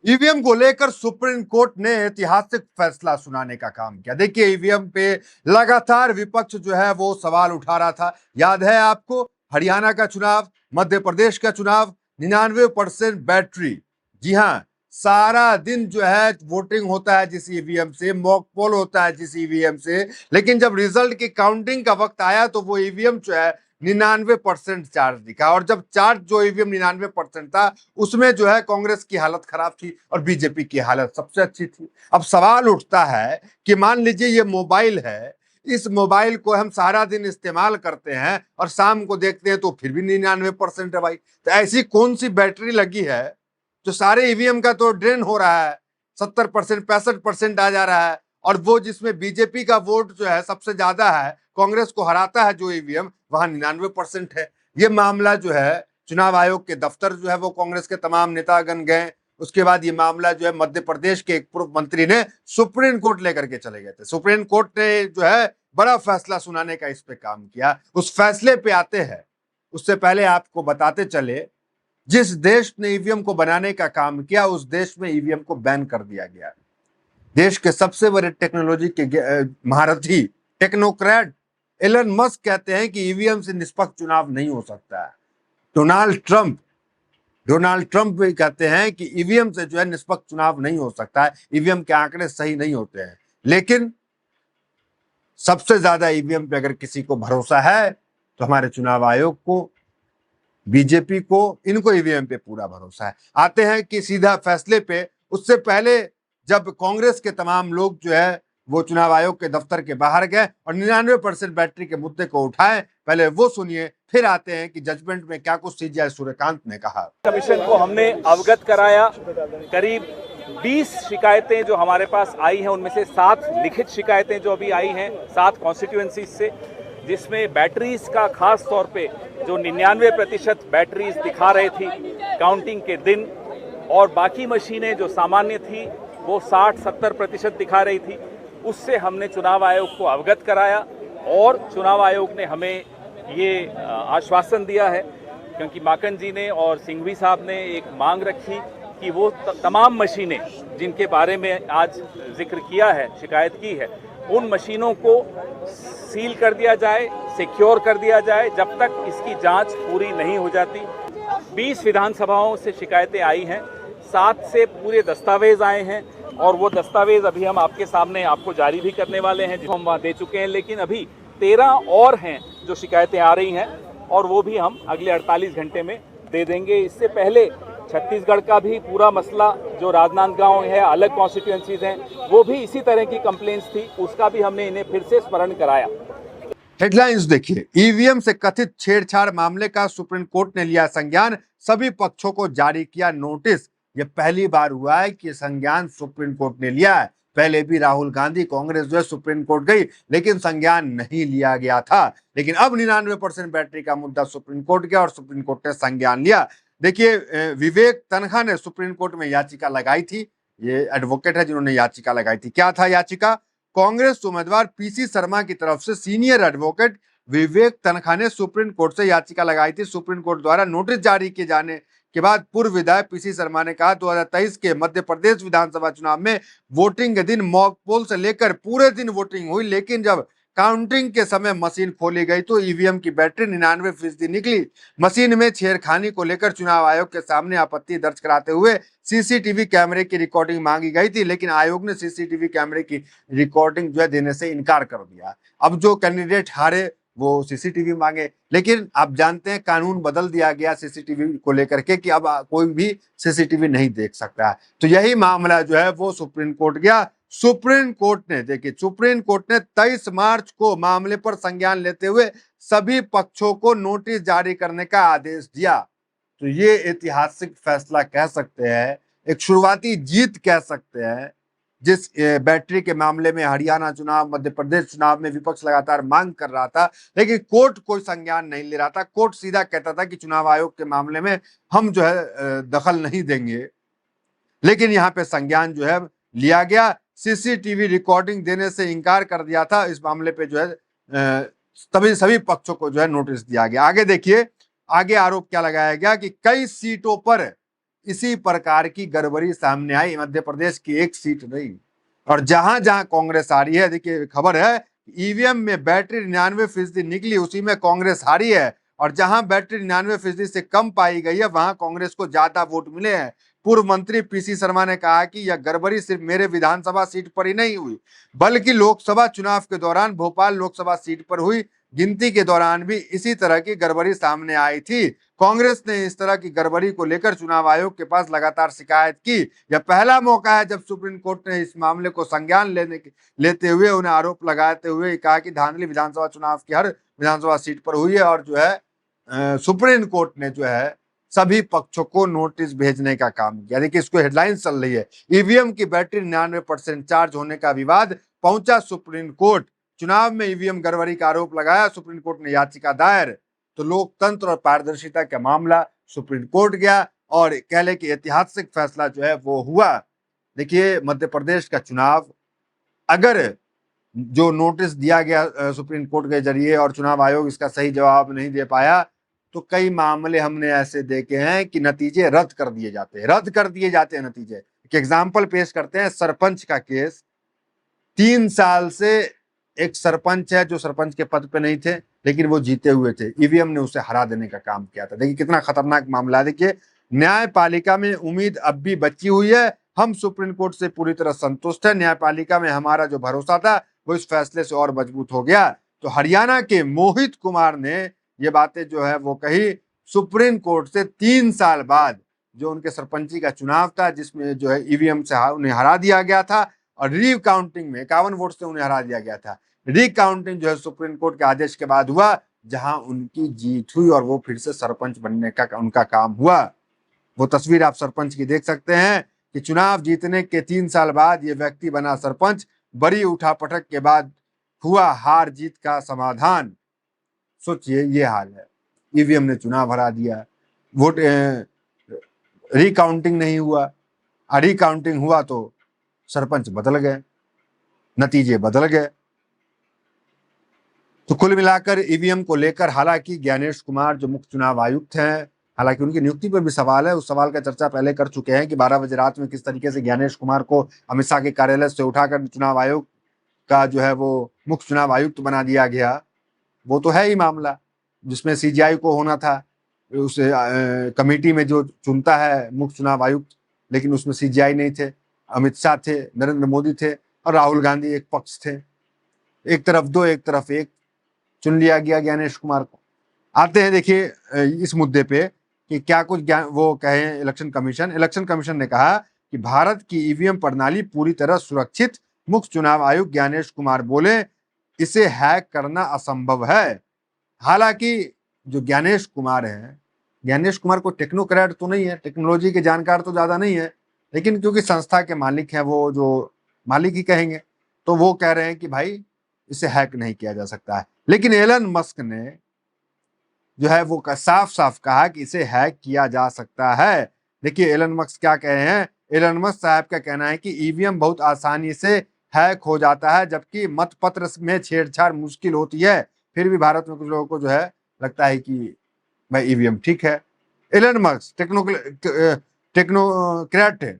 EVM को लेकर supreme court ने ऐतिहासिक फैसला सुनाने का काम किया। देखिए, ईवीएम पे लगातार विपक्ष जो है वो सवाल उठा रहा था। याद है आपको, हरियाणा का चुनाव, मध्य प्रदेश का चुनाव, 99% बैटरी। जी हाँ, सारा दिन जो है वोटिंग होता है जिस ईवीएम से, मॉक पोल होता है जिस ईवीएम से, लेकिन जब रिजल्ट की काउंटिंग का वक्त आया तो वो ईवीएम जो है 99% चार्ज दिखा। और जब चार्ज जो ईवीएम 99% था, उसमें जो है कांग्रेस की हालत खराब थी और बीजेपी की हालत सबसे अच्छी थी। अब सवाल उठता है कि मान लीजिए ये मोबाइल है, इस मोबाइल को हम सारा दिन इस्तेमाल करते हैं और शाम को देखते हैं तो फिर भी 99% है भाई। तो ऐसी कौन सी बैटरी लगी है जो सारे ईवीएम का तो ड्रेन हो रहा है, 70% 65% आ जा रहा है, और वो जिसमें बीजेपी का वोट जो है सबसे ज्यादा है, कांग्रेस को हराता है जो ईवीएम, वहां 99% है। ये मामला जो है चुनाव आयोग के दफ्तर जो है वो कांग्रेस के तमाम नेतागण गए। उसके बाद ये मामला जो है मध्य प्रदेश के एक पूर्व मंत्री ने सुप्रीम कोर्ट लेकर के चले गए थे। सुप्रीम कोर्ट ने जो है बड़ा फैसला सुनाने का इस पे काम किया। उस फैसले पे आते हैं, उससे पहले आपको बताते चले, जिस देश ने ईवीएम को बनाने का काम किया उस देश में ईवीएम को बैन कर दिया गया। देश के सबसे बड़े टेक्नोलॉजी के महारथी टेक्नोक्रेट एलन मस्क कहते हैं कि ईवीएम से निष्पक्ष चुनाव नहीं हो सकता है। डोनाल्ड ट्रंप डोनाल्ड ट्रंप भी कहते हैं कि ईवीएम से जो है निष्पक्ष चुनाव नहीं हो सकता है, ईवीएम के आंकड़े सही नहीं होते हैं। लेकिन सबसे ज्यादा ईवीएम पे अगर किसी को भरोसा है तो हमारे चुनाव आयोग को, बीजेपी को, इनको ईवीएम पे पूरा भरोसा है। आते हैं कि सीधा फैसले पे। उससे पहले जब कांग्रेस के तमाम लोग जो है वो चुनाव आयोग के दफ्तर के बाहर गए और 99% बैटरी के मुद्दे को उठाए, पहले वो सुनिए, फिर आते हैं कि जजमेंट में क्या कुछ सीजीआई सूर्यकांत ने कहा। कमीशन को हमने अवगत कराया। करीब 20 शिकायतें जो हमारे पास आई हैं, उनमें से 7 लिखित शिकायतें जो अभी आई हैं 7 कॉन्स्टिट्यूएंसीज से, जिसमें बैटरीज का खास तौर पे जो 99% बैटरीज दिखा रही थी काउंटिंग के दिन, और बाकी मशीनें जो सामान्य थी वो 60-70% दिखा रही थी, उससे हमने चुनाव आयोग को अवगत कराया। और चुनाव आयोग ने हमें ये आश्वासन दिया है, क्योंकि माकन जी ने और सिंघवी साहब ने एक मांग रखी कि वो तमाम मशीनें जिनके बारे में आज जिक्र किया है, शिकायत की है, उन मशीनों को सील कर दिया जाए, सिक्योर कर दिया जाए, जब तक इसकी जांच पूरी नहीं हो जाती। 20 विधानसभाओं से शिकायतें आई हैं, 7 से पूरे दस्तावेज आए हैं, और वो दस्तावेज अभी हम आपके सामने आपको जारी भी करने वाले हैं, जिसको हम वहाँ दे चुके हैं। लेकिन अभी 13 और हैं जो शिकायतें आ रही हैं, और वो भी हम अगले 48 घंटे में दे देंगे। इससे पहले छत्तीसगढ़ का भी पूरा मसला जो राजनांदगांव है, अलग कॉन्स्टिट्यूएंसीज हैं, वो भी इसी तरह की कंप्लेंट्स थी, उसका भी हमने इन्हें फिर से स्मरण कराया। हेडलाइंस देखिए, ईवीएम से कथित छेड़छाड़ मामले का सुप्रीम कोर्ट ने लिया संज्ञान, सभी पक्षों को जारी किया नोटिस। यह पहली बार हुआ है कि संज्ञान सुप्रीम कोर्ट ने लिया है। पहले भी राहुल गांधी कांग्रेस जो है सुप्रीम कोर्ट गई, लेकिन संज्ञान नहीं लिया गया था। लेकिन अब 99% बैटरी का मुद्दा सुप्रीम कोर्ट गया और सुप्रीम कोर्ट ने संज्ञान लिया। देखिए, विवेक तन्खा ने सुप्रीम कोर्ट में याचिका लगाई थी। ये एडवोकेट है जिन्होंने याचिका लगाई थी। क्या था याचिका? कांग्रेस उम्मीदवार पीसी शर्मा की तरफ से सीनियर एडवोकेट विवेक तन्खा ने सुप्रीम कोर्ट से याचिका लगाई थी। सुप्रीम कोर्ट द्वारा नोटिस जारी किए जाने के बाद पूर्व विधायक पीसी शर्मा ने कहा 2023 के मध्य प्रदेश विधानसभा चुनाव में वोटिंग के दिन मॉक पोल से लेकर पूरे दिन वोटिंग हुई, लेकिन जब काउंटिंग के समय मशीन खोली गई तो ईवीएम की बैटरी 99% निकली। मशीन में छेड़खानी को लेकर चुनाव आयोग के सामने आपत्ति दर्ज कराते हुए सीसीटीवी कैमरे की रिकॉर्डिंग मांगी गई थी, लेकिन आयोग ने सीसीटीवी कैमरे की रिकॉर्डिंग जो है देने से इनकार कर दिया। अब जो कैंडिडेट हारे वो सीसीटीवी मांगे, लेकिन आप जानते हैं कानून बदल दिया गया सीसीटीवी को लेकर के कि अब कोई भी सीसीटीवी नहीं देख सकता है। तो यही मामला जो है वो सुप्रीम कोर्ट गया। सुप्रीम कोर्ट ने, देखिए, सुप्रीम कोर्ट ने 23 मार्च को मामले पर संज्ञान लेते हुए सभी पक्षों को नोटिस जारी करने का आदेश दिया। तो ये ऐतिहासिक फैसला कह सकते हैं, एक शुरुआती जीत कह सकते हैं। जिस बैटरी के मामले में हरियाणा चुनाव, मध्य प्रदेश चुनाव में विपक्ष लगातार मांग कर रहा था, लेकिन कोर्ट कोई संज्ञान नहीं ले रहा था। कोर्ट सीधा कहता था कि चुनाव आयोग के मामले में हम जो है दखल नहीं देंगे, लेकिन यहाँ पे संज्ञान जो है लिया गया। सीसीटीवी रिकॉर्डिंग देने से इनकार कर दिया था। इस मामले पे जो है तभी सभी पक्षों को जो है नोटिस दिया गया। आगे देखिए, आगे आरोप क्या लगाया गया कि कई सीटों पर इसी प्रकार की गड़बड़ी सामने आई। मध्य प्रदेश की एक सीट नहीं, और जहां जहां कांग्रेस हारी है, देखिए खबर है ईवीएम में बैटरी 99% निकली, उसी में कांग्रेस हारी है। और जहां बैटरी 99% से कम पाई गई है, वहां कांग्रेस को ज्यादा वोट मिले हैं। पूर्व मंत्री पीसी शर्मा ने कहा कि यह गड़बड़ी सिर्फ मेरे विधानसभा सीट पर ही नहीं हुई, बल्कि लोकसभा चुनाव के दौरान भोपाल लोकसभा सीट पर हुई गिनती के दौरान भी इसी तरह की गड़बड़ी सामने आई थी। कांग्रेस ने इस तरह की गड़बड़ी को लेकर चुनाव आयोग के पास लगातार शिकायत की। यह पहला मौका है जब सुप्रीम कोर्ट ने इस मामले को संज्ञान लेते हुए उन्हें आरोप लगाते हुए कहा कि धांधली विधानसभा चुनाव की हर विधानसभा सीट पर हुई है। और जो है सुप्रीम कोर्ट ने जो है सभी पक्षों को नोटिस भेजने का काम किया। देखिए इसको हेडलाइन चल रही है, ईवीएम की बैटरी 99% चार्ज होने का विवाद पहुंचा सुप्रीम कोर्ट, चुनाव में ईवीएम गड़बड़ी का आरोप लगाया, सुप्रीम कोर्ट ने याचिका दायर। तो लोकतंत्र और पारदर्शिता का मामला सुप्रीम कोर्ट गया और कह ले कि ऐतिहासिक फैसला जो है वो हुआ। देखिए मध्य प्रदेश का चुनाव, अगर जो नोटिस दिया गया सुप्रीम कोर्ट के जरिए और चुनाव आयोग इसका सही जवाब नहीं दे पाया, तो कई मामले हमने ऐसे देखे हैं कि नतीजे रद्द कर दिए जाते हैं नतीजे। एक एग्जाम्पल पेश करते हैं, सरपंच का केस। 3 साल से एक सरपंच है जो सरपंच के पद पे नहीं थे, लेकिन वो जीते हुए थे, ईवीएम ने उसे हरा देने का काम किया था। देखिए कितना खतरनाक मामला है। देखिए न्यायपालिका में उम्मीद अब भी बची हुई है, हम सुप्रीम कोर्ट से पूरी तरह संतुष्ट है, न्यायपालिका में हमारा जो भरोसा था वो इस फैसले से और मजबूत हो गया। तो हरियाणा के मोहित कुमार ने ये बातें जो है वो कही सुप्रीम कोर्ट से 3 साल बाद, जो उनके सरपंची का चुनाव था जिसमें जो है ईवीएम से उन्हें हरा दिया गया था और रीकाउंटिंग में 51 वोट से उन्हें हरा दिया गया था। रीकाउंटिंग जो है सुप्रीम कोर्ट के आदेश के बाद हुआ, जहां उनकी जीत हुई और वो फिर से सरपंच बनने का उनका काम हुआ। वो तस्वीर आप सरपंच की देख सकते हैं कि चुनाव जीतने के 3 साल बाद ये व्यक्ति बना सरपंच, बड़ी उठापटक के बाद हुआ हार जीत का समाधान। सोचिए ये हाल है, ईवीएम ने चुनाव हरा दिया, वोट रिकाउंटिंग नहीं हुआ, रिकाउंटिंग हुआ तो सरपंच बदल गए, नतीजे बदल गए। तो कुल मिलाकर ईवीएम को लेकर हालांकि ज्ञानेश कुमार जो मुख्य चुनाव आयुक्त हैं, हालांकि उनकी नियुक्ति पर भी सवाल है, उस सवाल का चर्चा पहले कर चुके हैं कि 12 बजे रात में किस तरीके से ज्ञानेश कुमार को अमित शाह के कार्यालय से उठाकर चुनाव आयोग का जो है वो मुख्य चुनाव आयुक्त बना दिया गया। वो तो है ही मामला जिसमें सीजीआई को होना था, उस कमेटी में जो चुनता है मुख्य चुनाव आयुक्त, लेकिन उसमें सीजीआई नहीं थे, अमित शाह थे, नरेंद्र मोदी थे और राहुल गांधी एक पक्ष थे। एक तरफ दो एक तरफ एक, चुन लिया गया ज्ञानेश कुमार को। आते हैं देखिए इस मुद्दे पे कि क्या कुछ वो कहे इलेक्शन कमीशन ने कहा कि भारत की ईवीएम प्रणाली पूरी तरह सुरक्षित। मुख्य चुनाव आयुक्त ज्ञानेश कुमार बोले इसे हैक करना असंभव है। हालांकि जो ज्ञानेश कुमार है, ज्ञानेश कुमार को टेक्नोक्रेट तो नहीं है, टेक्नोलॉजी के जानकार तो ज्यादा नहीं है, लेकिन क्योंकि संस्था के मालिक हैं, वो जो मालिक ही कहेंगे, तो वो कह रहे हैं कि भाई इसे हैक नहीं किया जा सकता है। लेकिन एलन मस्क ने जो है वो साफ साफ कहा कि इसे हैक किया जा सकता है। देखिए एलन मस्क क्या कहे हैं, एलन मस्क साहब का कहना है कि ईवीएम बहुत आसानी से हैक हो जाता है, जबकि मतपत्र में छेड़छाड़ मुश्किल होती है। फिर भी भारत में कुछ लोगों को जो है लगता है कि भाई ईवीएम ठीक है। एलन मस्क टेक्नोक्रेट है,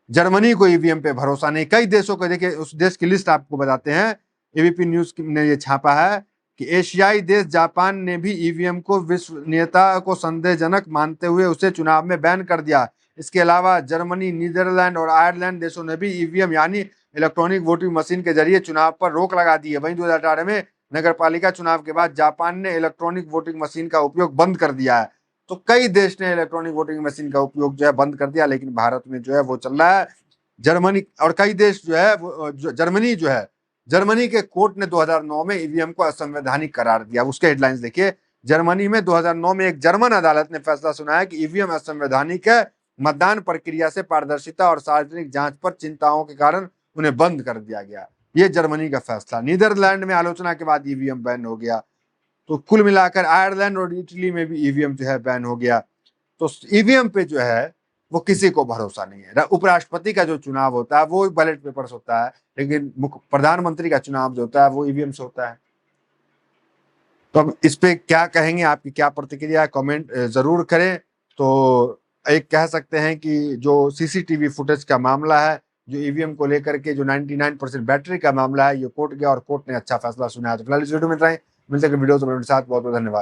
जर्मनी को ईवीएम पे भरोसा नहीं। कई देशों को देखिए, उस देश की लिस्ट आपको बताते हैं, एबीपी न्यूज ने ये छापा है कि एशियाई देश जापान ने भी ईवीएम को विश्वसनीयता को संदेहजनक मानते हुए उसे चुनाव में बैन कर दिया। इसके अलावा जर्मनी, नीदरलैंड और आयरलैंड देशों ने भी ईवीएम यानी इलेक्ट्रॉनिक वोटिंग मशीन के जरिए चुनाव पर रोक लगा दी है। वहीं 2018 में नगरपालिका चुनाव के बाद जापान ने इलेक्ट्रॉनिक वोटिंग मशीन का उपयोग बंद कर दिया है। तो कई देश ने इलेक्ट्रॉनिक वोटिंग मशीन का उपयोग जो है बंद कर दिया, लेकिन भारत में जो है वो चल रहा है। जर्मनी और कई देश जो है जर्मनी के कोर्ट ने 2009 में ईवीएम को असंवैधानिक करार दिया। उसके हेडलाइंस देखिए, जर्मनी में 2009 में एक जर्मन अदालत ने फैसला सुनाया कि ईवीएम असंवैधानिक है। मतदान प्रक्रिया से पारदर्शिता और सार्वजनिक जांच पर चिंताओं के कारण उन्हें बंद कर दिया गया। ये जर्मनी का फैसला। नीदरलैंड में आलोचना के बाद ईवीएम बैन हो गया। तो कुल मिलाकर आयरलैंड और इटली में भी ईवीएम जो है बैन हो गया। तो ईवीएम पे जो है वो किसी को भरोसा नहीं है। उपराष्ट्रपति का जो चुनाव होता है वो बैलेट पेपर से होता है, लेकिन प्रधानमंत्री का चुनाव जो होता है वो ईवीएम से होता है। तो अब इस पे क्या कहेंगे, आपकी क्या प्रतिक्रिया है, कमेंट जरूर करें। तो एक कह सकते हैं कि जो सीसीटीवी फुटेज का मामला है, जो ईवीएम को लेकर के जो 99% बैटरी का मामला है, ये कोर्ट गया और कोर्ट ने अच्छा फैसला सुनाया। तो फिलहाल इस वीडियो में इतना ही, मिलते हैं वीडियो में साथ। बहुत बहुत धन्यवाद।